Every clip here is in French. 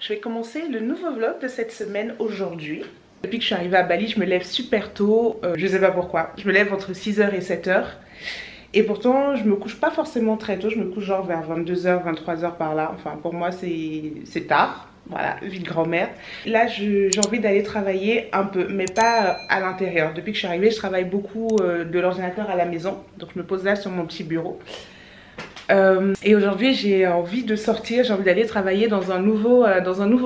Je vais commencer le nouveau vlog de cette semaine aujourd'hui. Depuis que je suis arrivée à Bali, je me lève super tôt, je sais pas pourquoi. Je me lève entre 6h et 7h. Et pourtant, je me couche pas forcément très tôt, je me couche genre vers 22h, 23h par là. Enfin, pour moi, c'est tard. Voilà, vie de grand-mère. Là, j'ai envie d'aller travailler un peu, mais pas à l'intérieur. Depuis que je suis arrivée, je travaille beaucoup de l'ordinateur à la maison. Donc, je me pose là sur mon petit bureau. Et aujourd'hui j'ai envie de sortir, j'ai envie d'aller travailler dans un nouveau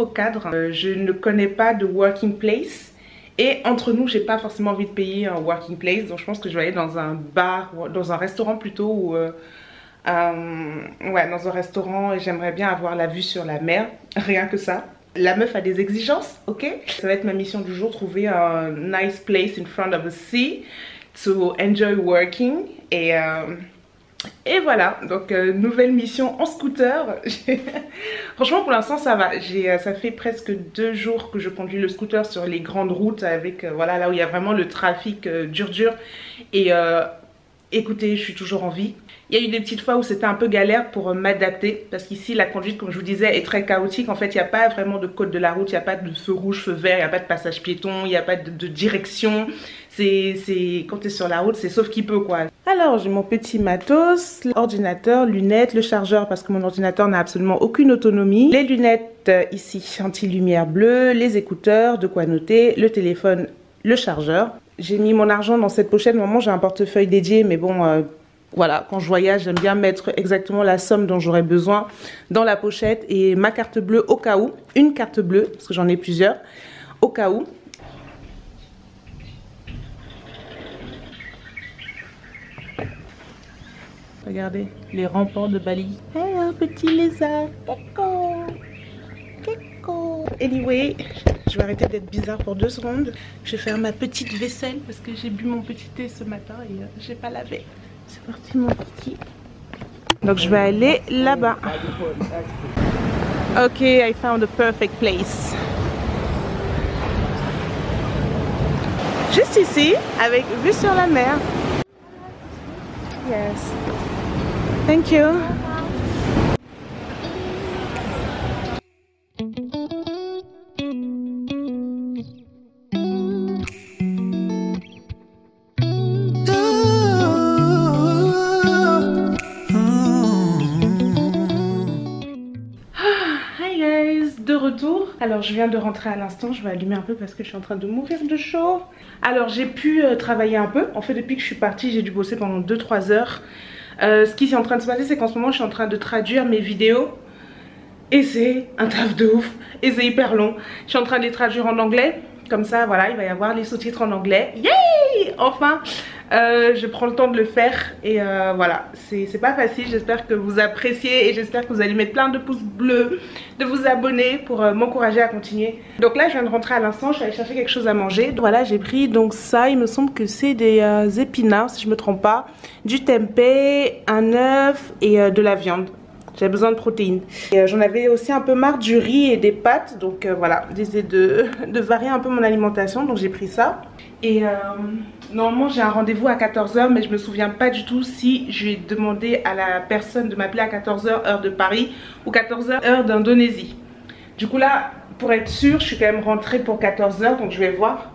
cadre. Je ne connais pas de working place et entre nous j'ai pas forcément envie de payer un working place, donc je pense que je vais aller dans un bar, dans un restaurant plutôt, ou ouais, dans un restaurant, et j'aimerais bien avoir la vue sur la mer, rien que ça. La meuf a des exigences, ok? Ça va être ma mission du jour, trouver un nice place in front of the sea to enjoy working. Et voilà, donc nouvelle mission en scooter. Franchement pour l'instant ça va, ça fait presque 2 jours que je conduis le scooter sur les grandes routes avec, voilà, là où il y a vraiment le trafic dur. Et écoutez, je suis toujours en vie. Il y a eu des petites fois où c'était un peu galère pour m'adapter parce qu'ici la conduite, comme je vous disais, est très chaotique. En fait, il n'y a pas vraiment de code de la route, il n'y a pas de feu rouge, feu vert, il n'y a pas de passage piéton, il n'y a pas de direction. Quand tu es sur la route, c'est sauf qui peut quoi. Alors, j'ai mon petit matos, l'ordinateur, lunettes, le chargeur parce que mon ordinateur n'a absolument aucune autonomie. Les lunettes ici, anti-lumière bleue, les écouteurs, de quoi noter, le téléphone, le chargeur. J'ai mis mon argent dans cette pochette. Normalement, j'ai un portefeuille dédié, mais bon... voilà, quand je voyage, j'aime bien mettre exactement la somme dont j'aurais besoin dans la pochette et ma carte bleue au cas où. Une carte bleue, parce que j'en ai plusieurs, au cas où. Regardez, les remparts de Bali. Hey, un petit lézard. Keko. Keko. Anyway, je vais arrêter d'être bizarre pour 2 secondes. Je vais faire ma petite vaisselle parce que j'ai bu mon petit thé ce matin et j'ai pas lavé. C'est parti mon petit. Donc je vais aller là-bas. Ok, I found the perfect place. Juste ici, avec vue sur la mer. Yes. Thank you. Retour. Alors je viens de rentrer à l'instant, je vais allumer un peu parce que je suis en train de mourir de chaud. Alors j'ai pu travailler un peu, en fait depuis que je suis partie j'ai dû bosser pendant 2-3 heures. Ce qui est en train de se passer c'est qu'en ce moment je suis en train de traduire mes vidéos et c'est un taf de ouf et c'est hyper long. Je suis en train de les traduire en anglais, comme ça voilà il va y avoir les sous-titres en anglais. Yay! Enfin je prends le temps de le faire et voilà, c'est pas facile. J'espère que vous appréciez et j'espère que vous allez mettre plein de pouces bleus, de vous abonner pour m'encourager à continuer. Donc là je viens de rentrer à l'instant, je suis allée chercher quelque chose à manger. Voilà, j'ai pris donc ça, il me semble que c'est des épinards si je me trompe pas, du tempeh, un œuf et de la viande. J'avais besoin de protéines. J'en avais aussi un peu marre du riz et des pâtes. Donc voilà, j'essaie de varier un peu mon alimentation. Donc j'ai pris ça. Et normalement j'ai un rendez-vous à 14h. Mais je me souviens pas du tout si je vais demander à la personne de m'appeler à 14h heure de Paris ou 14h heure d'Indonésie. Du coup là, pour être sûre, je suis quand même rentrée pour 14h. Donc je vais voir.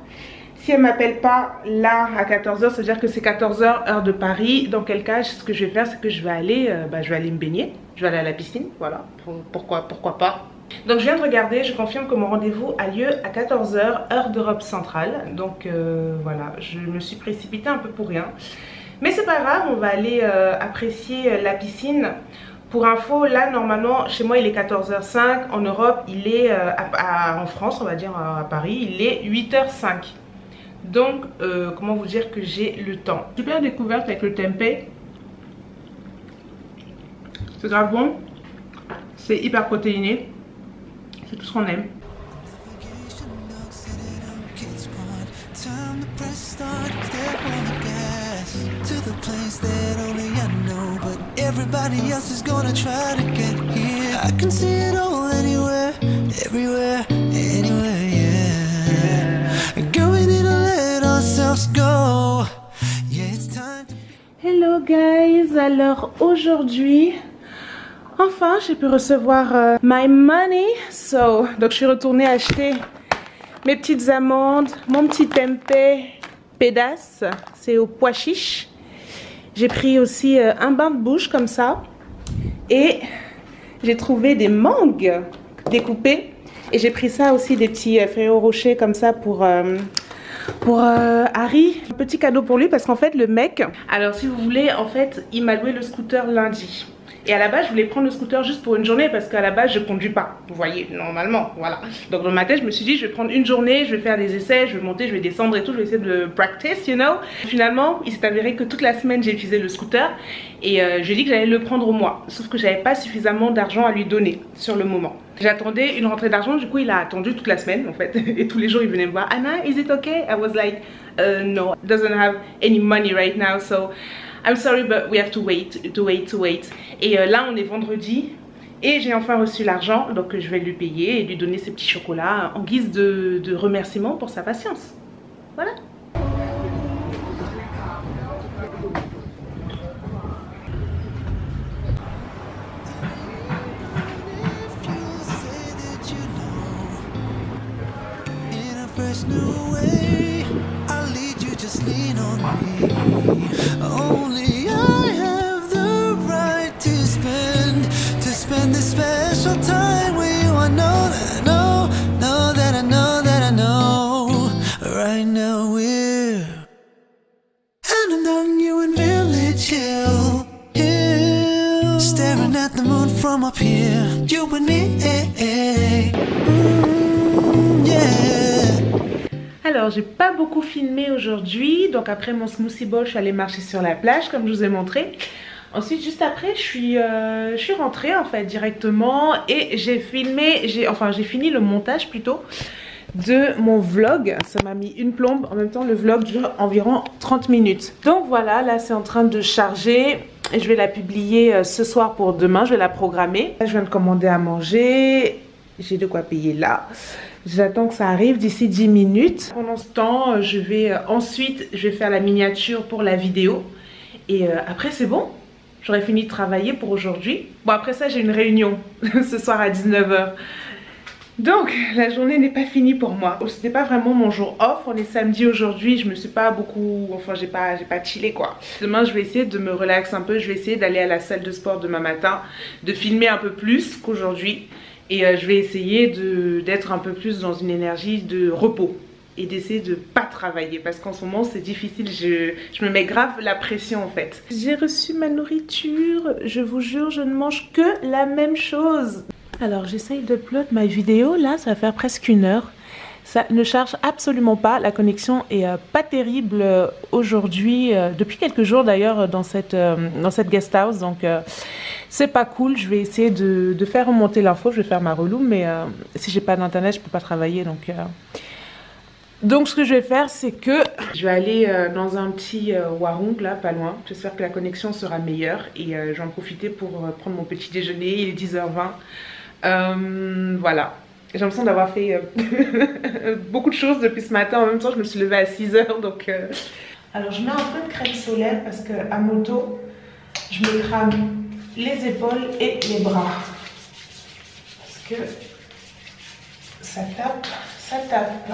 Si elle m'appelle pas là à 14h, ça veut dire que c'est 14h heure de Paris. Dans quel cas, ce que je vais faire, c'est que je vais aller me baigner. Je vais aller à la piscine, voilà. Pourquoi pas. Donc je viens de regarder, je confirme que mon rendez-vous a lieu à 14h heure d'Europe centrale. Donc voilà, je me suis précipitée un peu pour rien. Mais c'est pas grave, on va aller apprécier la piscine. Pour info, là normalement chez moi il est 14h05. En Europe il est, en France on va dire à Paris, il est 8h05. Donc comment vous dire que j'ai le temps. Super découverte avec le tempeh. C'est grave bon. C'est hyper protéiné. C'est tout ce qu'on aime. Hello guys, alors aujourd'hui Enfin, j'ai pu recevoir my money. Donc je suis retournée acheter mes petites amandes, mon petit tempeh pédasse, c'est au pois chiche. J'ai pris aussi un bain de bouche comme ça. Et j'ai trouvé des mangues découpées. Et j'ai pris ça aussi, des petits Ferrero Rocher comme ça pour Harry. Un petit cadeau pour lui parce qu'en fait le mec, alors si vous voulez, en fait il m'a loué le scooter lundi. Et à la base je voulais prendre le scooter juste pour une journée parce qu'à la base je conduis pas, vous voyez, normalement, voilà. Donc dans ma tête je me suis dit je vais prendre une journée, je vais faire des essais, je vais monter, je vais descendre et tout, je vais essayer de practice, you know. Finalement il s'est avéré que toute la semaine j'ai utilisé le scooter et j'ai dit que j'allais le prendre au mois. Sauf que j'avais pas suffisamment d'argent à lui donner sur le moment. J'attendais une rentrée d'argent, du coup il a attendu toute la semaine en fait. Et tous les jours il venait me voir, Anna, is it okay? I was like, no, doesn't have any money right now, so I'm sorry but we have to wait. Et là on est vendredi et j'ai enfin reçu l'argent, donc je vais lui payer et lui donner ses petits chocolats en guise de remerciement pour sa patience. Voilà. Only I have the right to spend this special time with you. I know that I know right now we're and on you in Village Hill, staring at the moon from up here, you and me, yeah. Alors j'ai pas beaucoup filmé aujourd'hui, donc après mon smoothie bowl je suis allée marcher sur la plage comme je vous ai montré. Ensuite juste après je suis rentrée en fait directement et j'ai filmé, j'ai fini le montage plutôt de mon vlog. Ça m'a mis une plombe, en même temps le vlog dure environ 30 minutes. Donc voilà, là c'est en train de charger et je vais la publier ce soir pour demain, je vais la programmer. Là, je viens de commander à manger, j'ai de quoi payer là. J'attends que ça arrive d'ici 10 minutes. Pendant ce temps, je vais faire la miniature pour la vidéo. Et après, c'est bon. J'aurais fini de travailler pour aujourd'hui. Bon, après ça, j'ai une réunion ce soir à 19 h. Donc, la journée n'est pas finie pour moi. C'était pas vraiment mon jour off. On est samedi aujourd'hui. Je me suis pas beaucoup... Enfin, j'ai pas chillé quoi. Demain, je vais essayer de me relaxer un peu. Je vais essayer d'aller à la salle de sport demain matin. De filmer un peu plus qu'aujourd'hui. Et je vais essayer d'être un peu plus dans une énergie de repos et d'essayer de pas travailler parce qu'en ce moment c'est difficile, je me mets grave la pression en fait. J'ai reçu ma nourriture, je vous jure je ne mange que la même chose. Alors j'essaye d'upload ma vidéo, là ça va faire presque 1 heure. Ça ne charge absolument pas, la connexion est pas terrible aujourd'hui, depuis quelques jours d'ailleurs dans cette guest house, donc c'est pas cool. Je vais essayer de faire remonter l'info, je vais faire ma relou, mais si j'ai pas d'internet je peux pas travailler, donc ce que je vais faire c'est que je vais aller dans un petit Warung là pas loin, j'espère que la connexion sera meilleure et je vais en profiter pour prendre mon petit déjeuner, il est 10 h 20. Voilà. J'ai l'impression d'avoir fait beaucoup de choses depuis ce matin. En même temps, je me suis levée à 6 h. Donc, alors, je mets un peu de crème solaire parce qu'à moto, je me crame les épaules et les bras. Parce que ça tape, ça tape.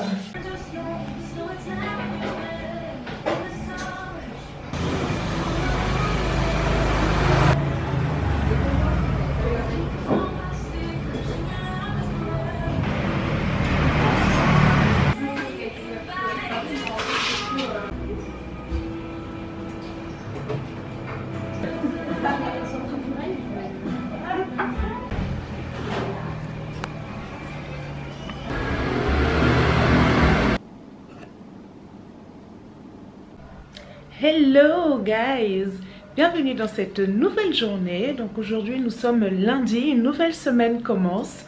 Hello guys, bienvenue dans cette nouvelle journée. Donc aujourd'hui nous sommes lundi, une nouvelle semaine commence.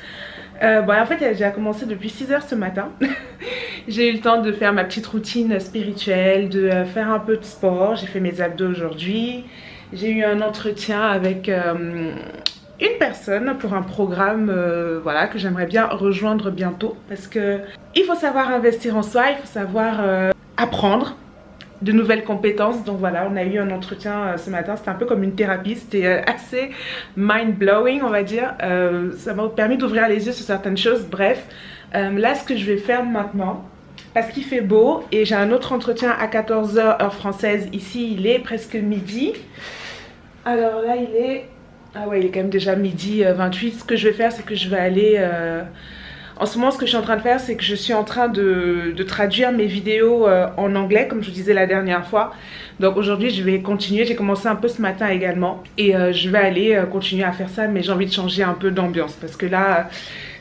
En fait elle a déjà commencé depuis 6 h ce matin. J'ai eu le temps de faire ma petite routine spirituelle, de faire un peu de sport. J'ai fait mes abdos aujourd'hui. J'ai eu un entretien avec une personne pour un programme voilà, que j'aimerais bien rejoindre bientôt. Parce que il faut savoir investir en soi, il faut savoir apprendre. de nouvelles compétences. Donc voilà, on a eu un entretien ce matin, c'était un peu comme une thérapie, c'était assez mind-blowing on va dire. Ça m'a permis d'ouvrir les yeux sur certaines choses. Bref, là ce que je vais faire maintenant, parce qu'il fait beau et j'ai un autre entretien à 14 h heure française. Ici il est presque midi. Alors là il est... Ah ouais, il est quand même déjà midi 28. Ce que je vais faire, c'est que je vais aller... En ce moment, ce que je suis en train de faire, c'est que je suis en train de traduire mes vidéos en anglais, comme je vous disais la dernière fois. Donc aujourd'hui, je vais continuer. J'ai commencé un peu ce matin également. Et je vais aller continuer à faire ça, mais j'ai envie de changer un peu d'ambiance. Parce que là,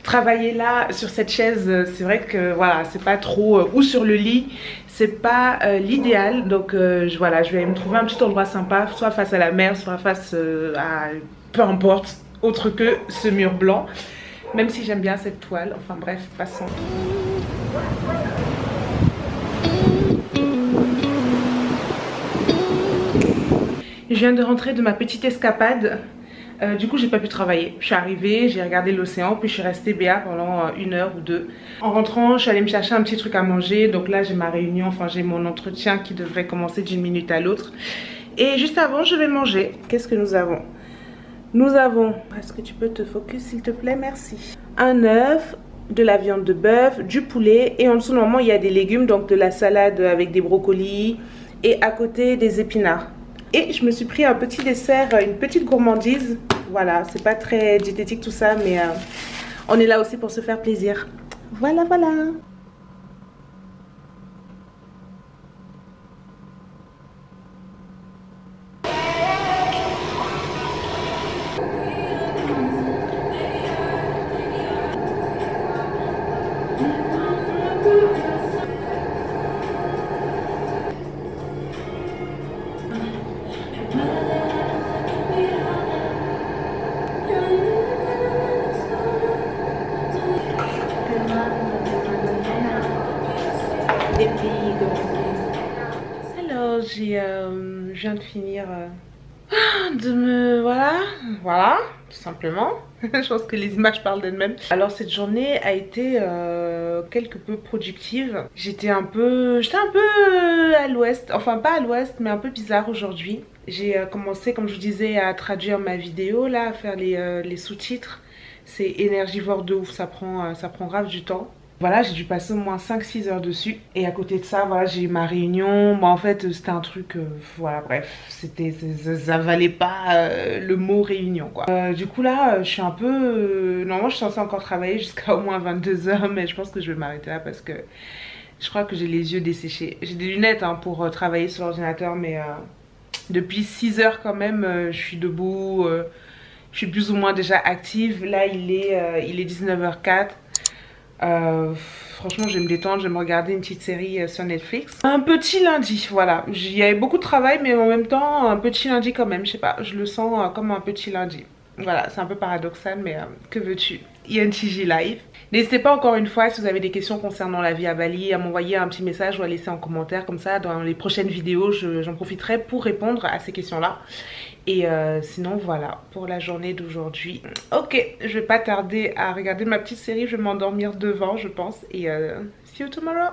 travailler là, sur cette chaise, c'est vrai que voilà, c'est pas trop... ou sur le lit, c'est pas l'idéal. Donc voilà, je vais me trouver un petit endroit sympa, soit face à la mer, soit face à... peu importe, autre que ce mur blanc. Même si j'aime bien cette toile, enfin bref, passons. Je viens de rentrer de ma petite escapade. Du coup j'ai pas pu travailler. Je suis arrivée, j'ai regardé l'océan, puis je suis restée béat pendant 1 heure ou 2. En rentrant, je suis allée me chercher un petit truc à manger. Donc là j'ai ma réunion, enfin j'ai mon entretien qui devrait commencer d'une minute à l'autre. Et juste avant je vais manger. Qu'est-ce que nous avons ? Nous avons, est-ce que tu peux te focus s'il te plaît, merci. Un œuf, de la viande de bœuf, du poulet et en dessous normalement il y a des légumes, donc de la salade avec des brocolis et à côté des épinards. Et je me suis pris un petit dessert, une petite gourmandise. Voilà, c'est pas très diététique tout ça, mais on est là aussi pour se faire plaisir. Voilà, voilà. Alors je viens de finir de me... voilà, tout simplement. Je pense que les images parlent d'elles-mêmes. Alors cette journée a été quelque peu productive. J'étais un peu à l'ouest, enfin pas à l'ouest mais un peu bizarre aujourd'hui. J'ai commencé, comme je vous disais, à traduire ma vidéo là, à faire les sous-titres. C'est énergivore de ouf, ça prend grave du temps. Voilà, j'ai dû passer au moins 5-6 heures dessus. Et à côté de ça, voilà, j'ai eu ma réunion. Bon, en fait, c'était un truc... voilà, bref, ça valait pas le mot réunion, quoi. Du coup, là, je suis un peu... normalement, je suis censée encore travailler jusqu'à au moins 22 heures. Mais je pense que je vais m'arrêter là parce que je crois que j'ai les yeux desséchés. J'ai des lunettes hein, pour travailler sur l'ordinateur. Mais depuis 6 heures quand même, je suis debout. Je suis plus ou moins déjà active. Là, il est 19h04. Franchement je vais me détendre, je vais me regarder une petite série sur Netflix. Un petit lundi, voilà. Il y avait beaucoup de travail mais en même temps un petit lundi quand même, je sais pas, je le sens comme un petit lundi. Voilà, c'est un peu paradoxal mais que veux-tu, INTJ Live. N'hésitez pas encore une fois si vous avez des questions concernant la vie à Bali à m'envoyer un petit message ou à laisser en commentaire, comme ça dans les prochaines vidéos j'en profiterai pour répondre à ces questions là. Et sinon voilà pour la journée d'aujourd'hui. Ok, je vais pas tarder à regarder ma petite série, je vais m'endormir devant je pense. Et see you tomorrow.